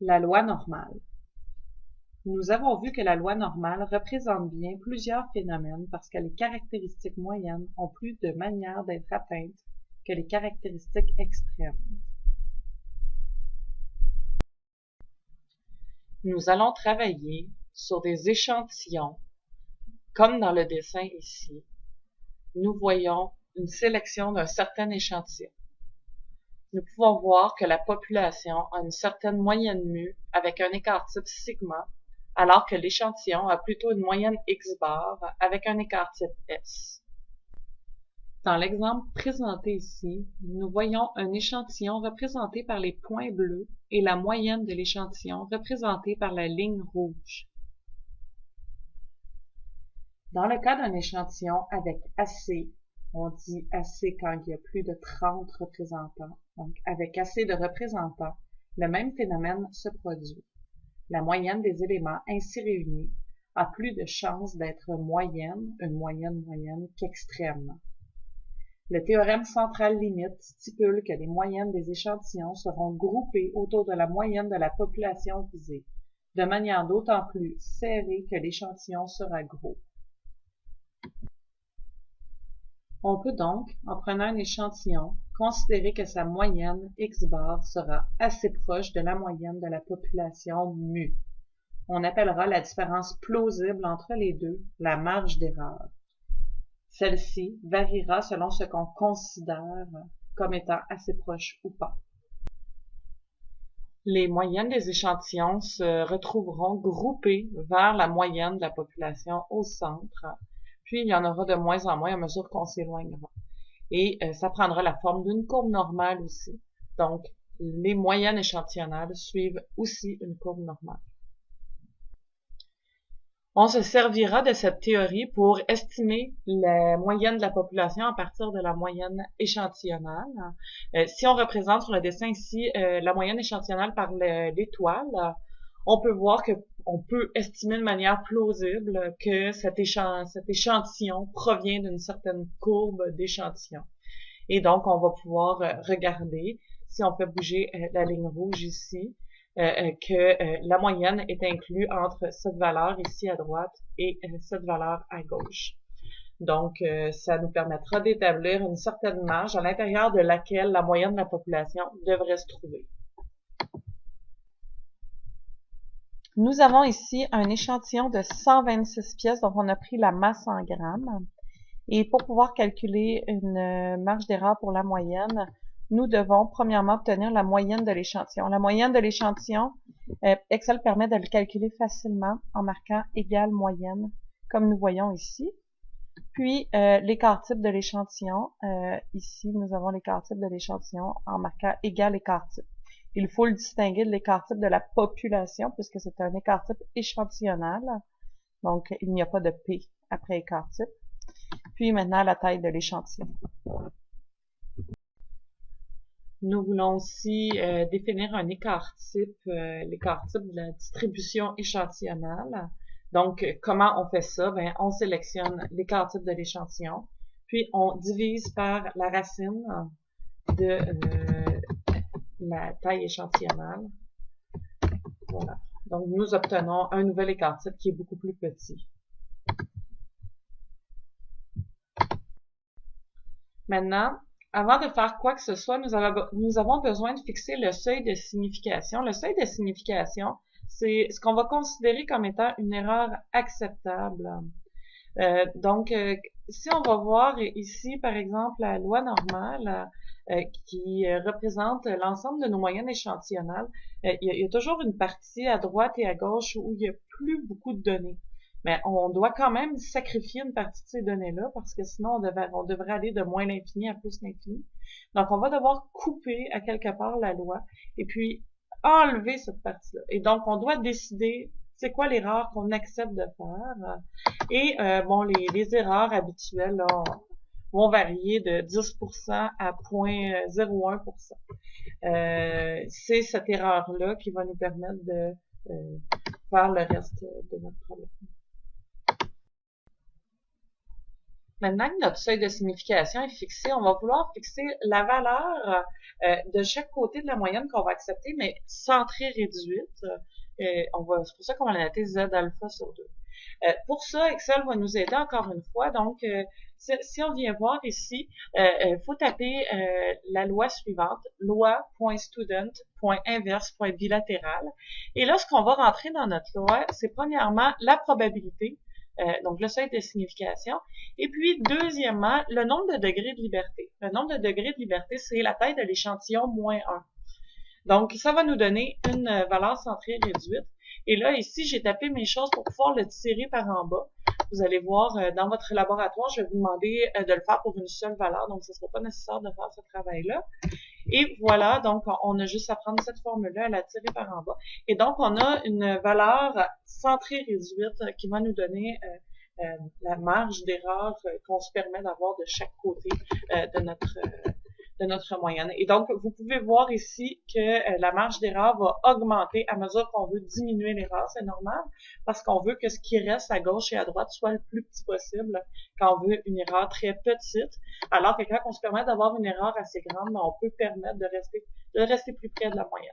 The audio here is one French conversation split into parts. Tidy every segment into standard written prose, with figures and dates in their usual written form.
La loi normale. Nous avons vu que la loi normale représente bien plusieurs phénomènes parce que les caractéristiques moyennes ont plus de manières d'être atteintes que les caractéristiques extrêmes. Nous allons travailler sur des échantillons, comme dans le dessin ici. Nous voyons une sélection d'un certain échantillon. Nous pouvons voir que la population a une certaine moyenne mu avec un écart type sigma, alors que l'échantillon a plutôt une moyenne x-bar avec un écart type S. Dans l'exemple présenté ici, nous voyons un échantillon représenté par les points bleus et la moyenne de l'échantillon représentée par la ligne rouge. Dans le cas d'un échantillon avec assez, on dit assez quand il y a plus de 30 représentants, donc avec assez de représentants, le même phénomène se produit. La moyenne des éléments ainsi réunis a plus de chances d'être moyenne, une moyenne qu'extrême. Le théorème central limite stipule que les moyennes des échantillons seront groupées autour de la moyenne de la population visée, de manière d'autant plus serrée que l'échantillon sera gros. On peut donc, en prenant un échantillon, considérer que sa moyenne x-bar sera assez proche de la moyenne de la population mu. On appellera la différence plausible entre les deux la marge d'erreur. Celle-ci variera selon ce qu'on considère comme étant assez proche ou pas. Les moyennes des échantillons se retrouveront groupées vers la moyenne de la population au centre, puis il y en aura de moins en moins à mesure qu'on s'éloignera. Et ça prendra la forme d'une courbe normale aussi. Donc, les moyennes échantillonnales suivent aussi une courbe normale. On se servira de cette théorie pour estimer la moyenne de la population à partir de la moyenne échantillonnale. Si on représente sur le dessin ici la moyenne échantillonnale par l'étoile, on peut voir que on peut estimer de manière plausible que cet échantillon provient d'une certaine courbe d'échantillon. Et donc, on va pouvoir regarder, si on fait bouger la ligne rouge ici, que la moyenne est inclue entre cette valeur ici à droite et cette valeur à gauche. Donc, ça nous permettra d'établir une certaine marge à l'intérieur de laquelle la moyenne de la population devrait se trouver. Nous avons ici un échantillon de 126 pièces, donc on a pris la masse en grammes. Et pour pouvoir calculer une marge d'erreur pour la moyenne, nous devons premièrement obtenir la moyenne de l'échantillon. La moyenne de l'échantillon, Excel permet de le calculer facilement en marquant égale moyenne, comme nous voyons ici. Puis, l'écart type de l'échantillon, ici, nous avons l'écart type de l'échantillon en marquant égal écart type. Il faut le distinguer de l'écart type de la population, puisque c'est un écart type échantillonnal. Donc, il n'y a pas de P après écart type. Puis maintenant, la taille de l'échantillon. Nous voulons aussi définir un écart type, l'écart type de la distribution échantillonnale. Donc, comment on fait ça? Ben, on sélectionne l'écart type de l'échantillon, puis on divise par la racine de la taille échantillonnale. Voilà. Donc, nous obtenons un nouvel écart type qui est beaucoup plus petit. Maintenant, avant de faire quoi que ce soit, nous avons besoin de fixer le seuil de signification. Le seuil de signification, c'est ce qu'on va considérer comme étant une erreur acceptable. Donc, si on va voir ici, par exemple, la loi normale qui représente l'ensemble de nos moyennes échantillonnales, il y a toujours une partie à droite et à gauche où il n'y a plus beaucoup de données. Mais on doit quand même sacrifier une partie de ces données-là parce que sinon on devrait aller de moins l'infini à plus l'infini. Donc on va devoir couper à quelque part la loi et puis enlever cette partie-là. Et donc on doit décider c'est quoi l'erreur qu'on accepte de faire. Et bon, les erreurs habituelles là, vont varier de 10% à 0.01%. C'est cette erreur-là qui va nous permettre de faire le reste de notre problème. Maintenant que notre seuil de signification est fixé, on va vouloir fixer la valeur de chaque côté de la moyenne qu'on va accepter, mais centrée réduite. C'est pour ça qu'on va la noter Z alpha sur 2. Pour ça, Excel va nous aider encore une fois. Donc, si on vient voir ici, faut taper la loi suivante, loi.student.inverse.bilatéral. Et là, ce qu'on va rentrer dans notre loi, c'est premièrement la probabilité, donc le seuil de signification, et puis deuxièmement, le nombre de degrés de liberté. Le nombre de degrés de liberté, c'est la taille de l'échantillon moins 1. Donc, ça va nous donner une valeur centrée réduite. Et là, ici, j'ai tapé mes choses pour pouvoir le tirer par en bas. Vous allez voir, dans votre laboratoire, je vais vous demander de le faire pour une seule valeur. Donc, ce ne sera pas nécessaire de faire ce travail-là. Et voilà, donc, on a juste à prendre cette formule-là, à la tirer par en bas. Et donc, on a une valeur centrée réduite qui va nous donner la marge d'erreur qu'on se permet d'avoir de chaque côté de notre moyenne. Et donc, vous pouvez voir ici que la marge d'erreur va augmenter à mesure qu'on veut diminuer l'erreur. C'est normal parce qu'on veut que ce qui reste à gauche et à droite soit le plus petit possible quand on veut une erreur très petite. Alors que quand on se permet d'avoir une erreur assez grande, on peut permettre de rester plus près de la moyenne.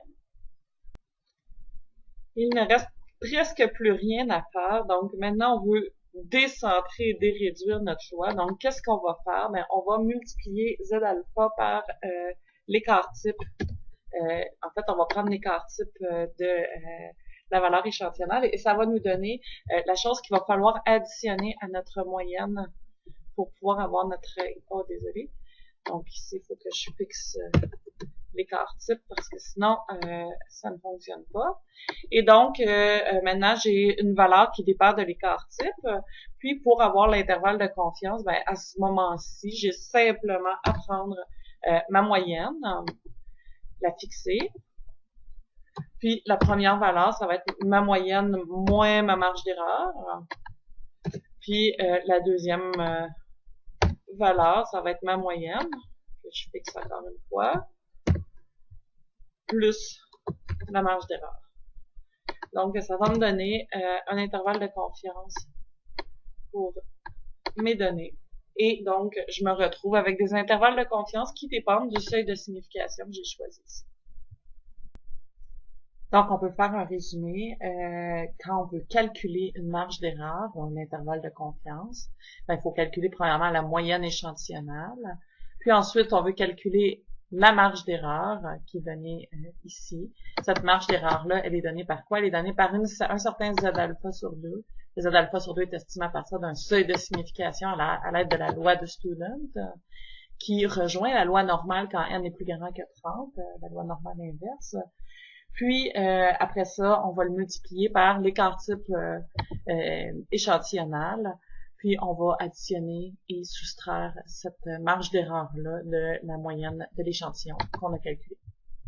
Il ne reste presque plus rien à faire. Donc, maintenant, on veut décentrer et déréduire notre choix. Donc, qu'est-ce qu'on va faire? Ben, on va multiplier Z alpha par l'écart type. En fait, on va prendre l'écart type de la valeur échantillonnale et ça va nous donner la chose qu'il va falloir additionner à notre moyenne pour pouvoir avoir notre... Oh, désolé. Donc, ici, il faut que je fixe l'écart type parce que sinon, ça ne fonctionne pas. Et donc, maintenant, j'ai une valeur qui dépend de l'écart type. Puis, pour avoir l'intervalle de confiance, ben, à ce moment-ci, j'ai simplement à prendre ma moyenne, la fixer. Puis, la première valeur, ça va être ma moyenne moins ma marge d'erreur. Puis, la deuxième valeur, ça va être ma moyenne, que je fixe encore une fois, plus la marge d'erreur. Donc, ça va me donner un intervalle de confiance pour mes données. Et donc, je me retrouve avec des intervalles de confiance qui dépendent du seuil de signification que j'ai choisi ici. Donc, on peut faire un résumé. Quand on veut calculer une marge d'erreur ou un intervalle de confiance, ben, il faut calculer premièrement la moyenne échantillonnale. Puis ensuite, on veut calculer la marge d'erreur qui est donnée ici. Cette marge d'erreur-là, elle est donnée par quoi? Elle est donnée par un certain Z alpha sur 2. Le Z alpha sur 2 est estimé à partir d'un seuil de signification à l'aide de la loi de Student, qui rejoint la loi normale quand n est plus grand que 30, la loi normale inverse. Puis, après ça, on va le multiplier par l'écart type échantillonnal. Puis, on va additionner et soustraire cette marge d'erreur-là de la moyenne de l'échantillon qu'on a calculé.